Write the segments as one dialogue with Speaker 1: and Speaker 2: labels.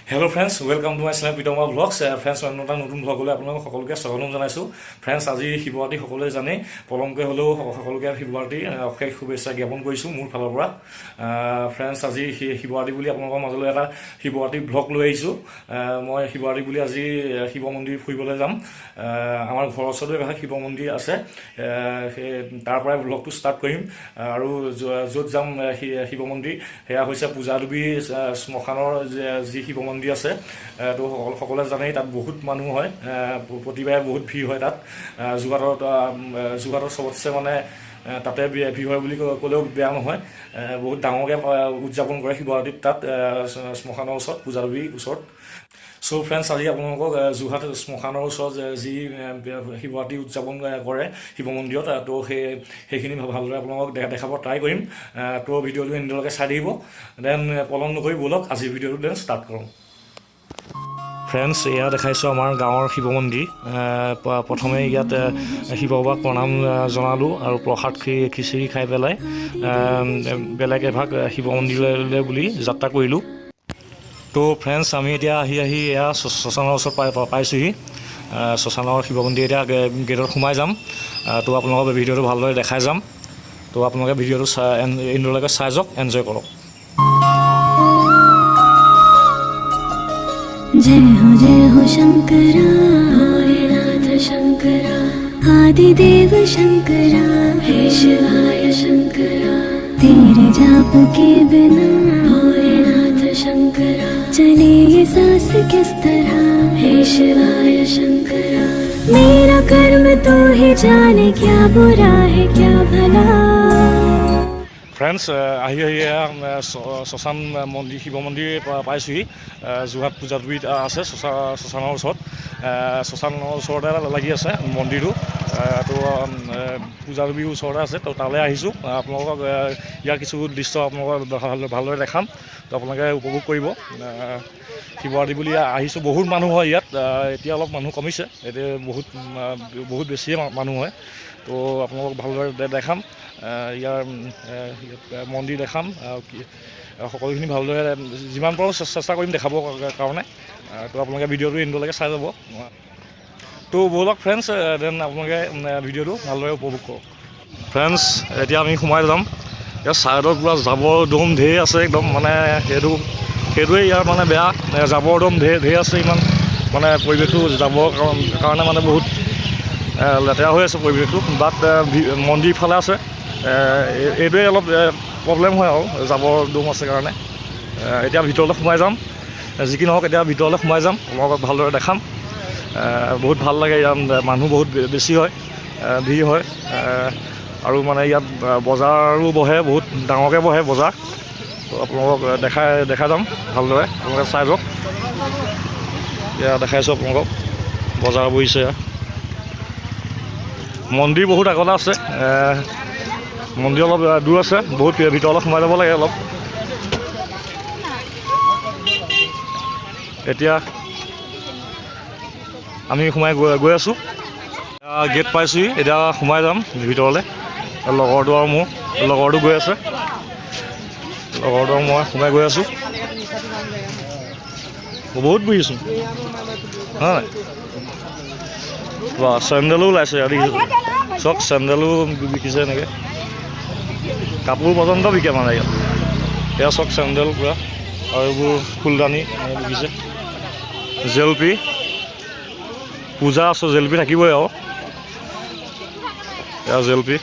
Speaker 1: Hello friends, welcome to my channel Pitoma Vlogs. Friends, এটা নতুন blog হলে আপোনালোক সকলোকে স্বাগতম জনাইছো। Friends, আজি শিৱৰাত্ৰি সকলোৱে জানে, পলমকৈ হলেও সকলোকে শিৱৰাত্ৰি অশেষ শুভেচ্ছা জ্ঞাপন কৰিছো মোৰ ফালৰ পৰা। Friends, আজি শিৱৰাত্ৰি বুলি আপোনালোকৰ মাজলৈ এটা শিৱৰাত্ৰি ব্লগ লৈ আহিছো। মই শিৱৰাত্ৰি বুলি আজি শিৱ মন্দিৰ ফুৰিবলৈ যাম। আমাৰ ঘৰৰ ওচৰতে এটা শিৱ মন্দিৰ আছে। তাৰ পৰাই ব্লগটো ষ্টাৰ্ট কৰিম আৰু য'ত যাম শিৱ মন্দিৰ সেয়া হৈছে পূজাদুবি শ্মশানৰ যি শিৱ মন্দিৰ আছে তো সকলোৱে জানেই তাত বহুত মানুহ হয়, প্ৰতিবাৰে বহুত ভিৰ হয় তাত। যোৰহাটৰ চবতছে মানে তাতে ভিৰ হয় বুলি ক'লেও বেয়া নহয়। বহুত ডাঙৰকৈ উদযাপন কৰে শিৱৰাত্ৰিত তাত শ্মশানৰ ওচৰত, পূজাদুবিৰ ওচৰত। চ' ফ্ৰেণ্ডছ, আজি আপোনালোকক যোৰহাট শ্মশানৰ ওচৰত যি শিৱৰাত্ৰি উদযাপন কৰে শিৱ মন্দিৰত, তো সেইখিনি ভালদৰে আপোনালোকক দেখাব ট্ৰাই কৰিম। তো ভিডিঅ'টো এনেদৰে চাই থাকিব। দেন পলম নকৰি ব'লক আজি ভিডিঅ'টো দেন ষ্টাৰ্ট কৰোঁ। ফ্ৰেণ্ডছ, এয়া দেখাইছোঁ আমাৰ গাঁৱৰ শিৱ মন্দিৰ। প্ৰথমে ইয়াত শিৱ বাবাক প্ৰণাম জনালোঁ আৰু প্ৰসাদ খিচিৰি খাই পেলাই বেলেগ এভাগ শিৱ মন্দিৰলৈ বুলি যাত্ৰা কৰিলোঁ। তো ফ্ৰেণ্ডছ, আমি এতিয়া আহি এয়া শ্মশানৰ ওচৰত পাইছোঁহি। শ্মশানৰ শিৱ মন্দিৰ এতিয়া গেটত সোমাই যাম। তো আপোনালোকৰ ভিডিঅ'টো ভালদৰে দেখাই যাম। তো আপোনালোকে ভিডিঅ'টো এনেদৰেকৈ চাই যাওক, এনজয় কৰক।
Speaker 2: जय हो शंकरा भोलेनाथ शंकरा आदिदेव शंकरा हे शिवाय शंकरा तेरे जाप के बिना भोलेनाथ शंकरा चले ये सांस किस तरह हे शिवाय शंकरा मेरा कर्म तो ही जाने क्या बुरा है क्या भला।
Speaker 1: ফ্ৰেণ্ডছ, আহি শ্মশান মন্দিৰ শিৱ মন্দিৰ পাইছোঁহি। যোৰহাট পূজাদুবিত আছে শ্মশানৰ ওচৰত। শ্মশানৰ ওচৰতে লাগি আছে মন্দিৰটো। তো পূজাদুবিৰ ওচৰতে আছে। তো তালৈ আহিছোঁ। আপোনালোকক ইয়াৰ কিছু দৃশ্য আপোনালোকক ভালদৰে দেখাম। তো আপোনালোকে উপভোগ কৰিব। শিৱৰাত্ৰি বুলি আহিছোঁ। বহুত মানুহ হয় ইয়াত। এতিয়া অলপ মানুহ কমিছে, এতিয়া বহুত বেছিয়ে মানুহ হয়। তো আপোনালোকক ভালদৰে দেখাম, ইয়াৰ মন্দিৰ দেখাম, সকলোখিনি ভালদৰে যিমান পাৰোঁ চেষ্টা কৰিম দেখাবৰ কাৰণে। তো আপোনালোকে ভিডিঅ'টো এনেদৰেকৈ চাই যাব। তো ব'লক ফ্ৰেণ্ডছ, দেন আপোনালোকে ভিডিঅ'টো ভালদৰে উপভোগ কৰক। ফ্ৰেণ্ডছ, এতিয়া আমি সোমাই যাম। ইয়াৰ ছাইডত পূৰা জাবৰ দম ঢেৰ আছে একদম, মানে সেইটোৱে ইয়াৰ মানে বেয়া। জাবৰ দম ঢেৰ আছে, ইমান মানে পৰিৱেশটো যাবৰ কাৰণে মানে বহুত লেতেৰা হৈ আছে পৰিৱেশটো। বাট মন্দিৰ ফালে আছে, এইটোৱে অলপ প্ৰব্লেম হয় আৰু জাবৰ দম আছে কাৰণে। এতিয়া ভিতৰলৈ সোমাই যাম। যি কি নহওক, এতিয়া ভিতৰলৈ সোমাই যাম, আপোনালোকক ভালদৰে দেখাম। বহুত ভাল লাগে, ইয়াত মানুহ বহুত বেছি হয়, ভিৰ হয়। আৰু মানে ইয়াত বজাৰো বহে, বহুত ডাঙৰকৈ বহে বজাৰ। তো আপোনালোকক দেখাই যাম ভালদৰে, আপোনালোকে চাই যাওক। এতিয়া দেখাইছোঁ আপোনালোকক, বজাৰ বহিছে। মন্দিৰ বহুত আগতে আছে, মন্দিৰ অলপ দূৰ আছে, বহুত ভিতৰলৈ সোমাই যাব লাগে অলপ। এতিয়া আমি গৈ আছোঁ। গেট পাইছোঁহি, এতিয়া সোমাই যাম ভিতৰলৈ। লগৰটো আৰু লগৰটো গৈ আছে, লগৰটো আৰু মই সোমাই গৈ আছোঁ। বহুত বহিছোঁ হয়। চেণ্ডেলো ওলাইছে ইয়াত, চব চেণ্ডেলো বিকিছে এনেকৈ, কাপোৰ পৰ্যন্ত বিকে মানে ইয়াত। এয়া চব চেণ্ডেল পূৰা, আৰু এইবোৰ ফুলদানি বিকিছে। জেলপি, পূজা আছে, জেলপি থাকিবই আৰু। এয়া জেলপি,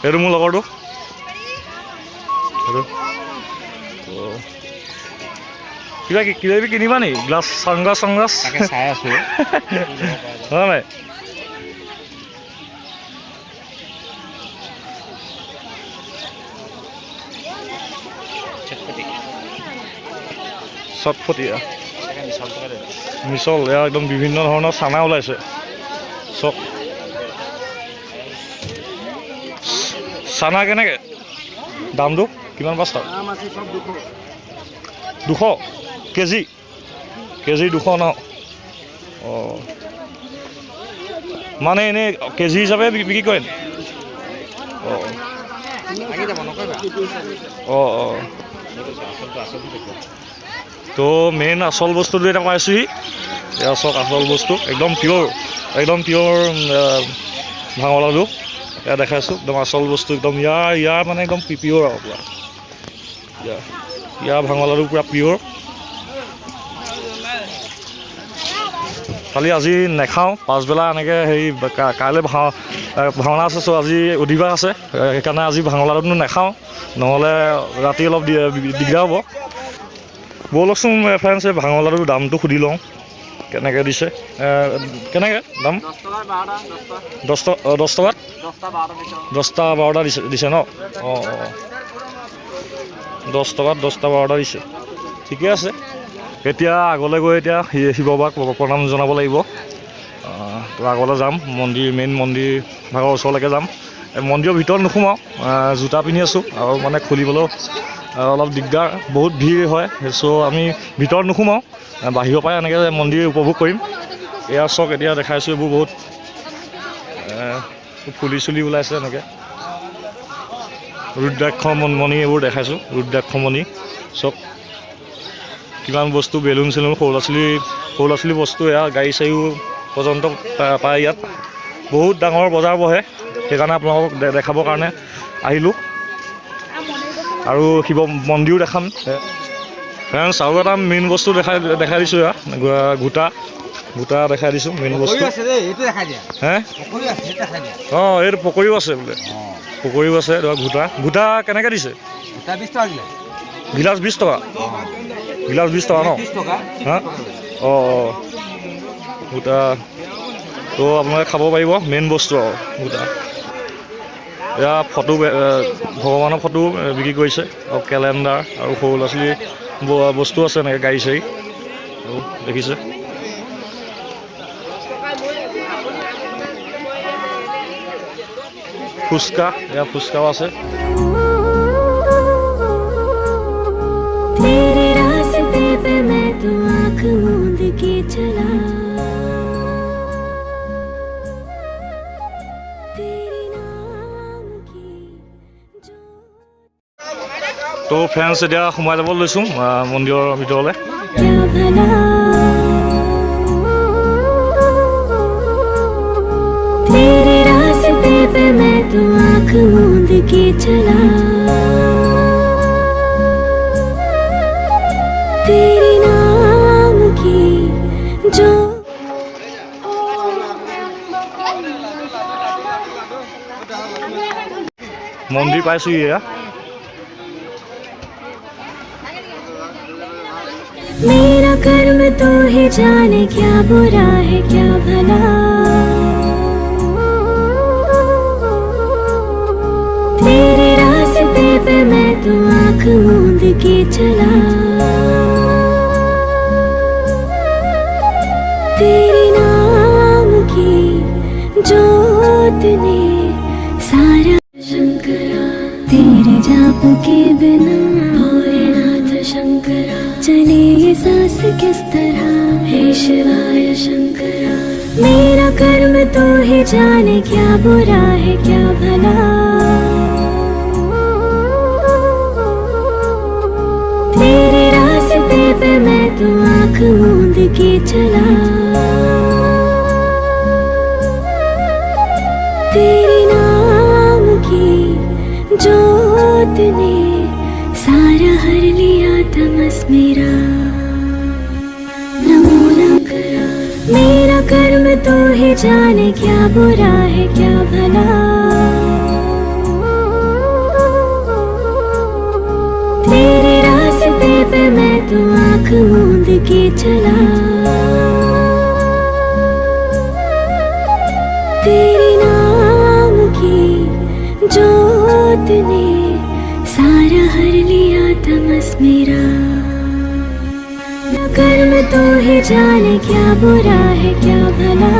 Speaker 1: এইটো মোৰ লগৰটো। কিবা কিনিবা নেকি? গ্লাছ, চানগ্লাছ চাই আছো হয় নাই? চটফটীয়া মিছল, এয়া একদম বিভিন্ন ধৰণৰ চানা ওলাইছে চব। চানা কেনেকৈ দামটো? কিমান? 5 টকা 200 কেজি? 200 ন? অঁ, মানে এনেই কেজি হিচাপে বিক্ৰী কৰে নি? অঁ অঁ, তো মেইন আচল বস্তুটো এটা পাইছোঁহি এয়া চাওক আচল বস্তু একদম পিয়'ৰ ভাঙৰ লাডু এয়া দেখাইছোঁ একদম আচল বস্তু একদম ইয়াৰ মানে একদম পিয়'ৰ আৰু পুৰা ইয়াৰ ভাঙৰ লাডু পুৰা পিয়'ৰ খালি আজি নেখাওঁ পাছবেলা এনেকৈ হেৰি কাইলৈ ভাওনা আছে চ' আজি অধিবাস আছে সেইকাৰণে আজি ভাঙৰ লাডুটো নাখাওঁ নহ'লে ৰাতি অলপ দিগদাৰ হ'ব ব'লকচোন ফ্ৰেণ্ডছ এই ভাঙৰ লাডুৰ দামটো সুধি লওঁ কেনেকৈ দিছে কেনেকৈ দাম 10 টকাত 10টা 12টা দিছে ন অঁ 10 টকাত 10টা 12টা দিছে ঠিকে আছে এতিয়া আগলৈ গৈ এতিয়া শিৱ বাবাক প্ৰণাম জনাব লাগিব তো আগলৈ যাম মেইন মন্দিৰ ভাগৰ ওচৰলৈকে যাম মন্দিৰৰ ভিতৰত নোসোমাওঁ জোতা পিন্ধি আছোঁ আৰু মানে খুলিবলৈও অলপ দিগদাৰ বহুত ভিৰ হয় চ' আমি ভিতৰত নোসোমাওঁ বাহিৰৰ পৰাই এনেকৈ মন্দিৰ উপভোগ কৰিম এয়া চাওক এতিয়া দেখাইছোঁ এইবোৰ বহুত ফুলি চুলি ওলাইছে এনেকৈ ৰুদ্ৰাক্ষমণি এইবোৰ দেখাইছোঁ ৰুদ্ৰাক্ষমণি চব কিমান বস্তু বেলুন চেলুন সৰু ল'ৰা ছোৱালী বস্তু এয়া গাড়ী চাৰিও পৰ্যন্ত পায় ইয়াত বহুত ডাঙৰ বজাৰ বহে সেইকাৰণে আপোনালোকক দেখাবৰ কাৰণে আহিলোঁ আৰু শিৱ মন্দিৰো দেখাম ফ্ৰেণ্ডছ আৰু এটা মেইন বস্তু দেখাই দিছোঁ ইয়াত গোটা দেখাই দিছোঁ মেইন বস্তু হে অঁ এইটো পকৰীও আছে বোলে পকৰীও আছে গোটা কেনেকৈ দিছে গিলাচ 20 টকা গিলাচ 20 টকা ন হা অঁ গোটা তো আপোনালোকে খাব পাৰিব মেইন বস্তু আৰু গোটা এয়া ফটো ভগৱানৰ ফটো বিক্ৰী কৰিছে আৰু কেলেণ্ডাৰ আৰু সৰু ল'ৰা ছোৱালী বস্তু আছে এনেকৈ গাড়ী চাড়ী আৰু দেখিছে ফুচকা এয়া ফুচকাও আছে
Speaker 2: तेरे रास्ते पे मैं तो आँख मूंद के चला तेरे नाम की जो
Speaker 1: তো ফ্ৰেণ্ডছ এতিয়া সোমাই যাব লৈছোঁ মন্দিৰৰ ভিতৰলৈ
Speaker 2: क्या भला तेरे रास्ते पे मैं तो आँख मूंद के चला तेरे नाम की जो
Speaker 1: মন্দিৰ পাইছোঁ এয়া
Speaker 2: मेरा कर्म तो ही जाने क्या बुरा है क्या भला तेरे रास्ते पे मैं तो आँख मूंद के चला तेरे नाम की जोत ने सारा शंकरा तेरे जाप के बिना भोलेनाथ शंकरा चले ये सांस किस तरह हे शिवाय शंकरा मेरा कर्म तो ही जाने क्या बुरा है क्या भला तेरे रास्ते पे मैं तो आँख मूंद के चला तेरे नाम की जोत ने सारा हर लिया तमस मेरा नमो नमः मेरा कर्म तो ही जाने क्या बुरा है क्या भला तेरे रास्ते पे मैं तो आँख मूंद के चला तेरे नाम की जोत ने सारा हर लिया तमस मेरा कर्म तो ही जाने क्या बुरा है क्या भला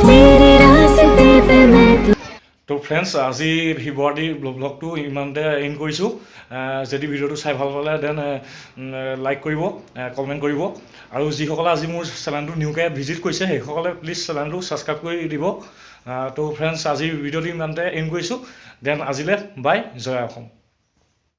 Speaker 2: तेरे रास्ते पे मैं
Speaker 1: তো ফ্ৰেণ্ডছ আজি শিৱৰাত্ৰি ব্লগটো ইমানতে এণ্ড কৰিছোঁ যদি ভিডিঅ'টো চাই ভাল পালে দেন লাইক কৰিব কমেণ্ট কৰিব আৰু যিসকলে আজি মোৰ চেনেলটো নিউকৈ ভিজিট কৰিছে সেইসকলে প্লিজ চেনেলটো ছাবস্ক্ৰাইব কৰি দিব তো ফ্ৰেণ্ডছ আজিৰ ভিডিঅ'টো ইমানতে এণ্ড কৰিছোঁ দেন আজিলৈ বাই জয় অসম।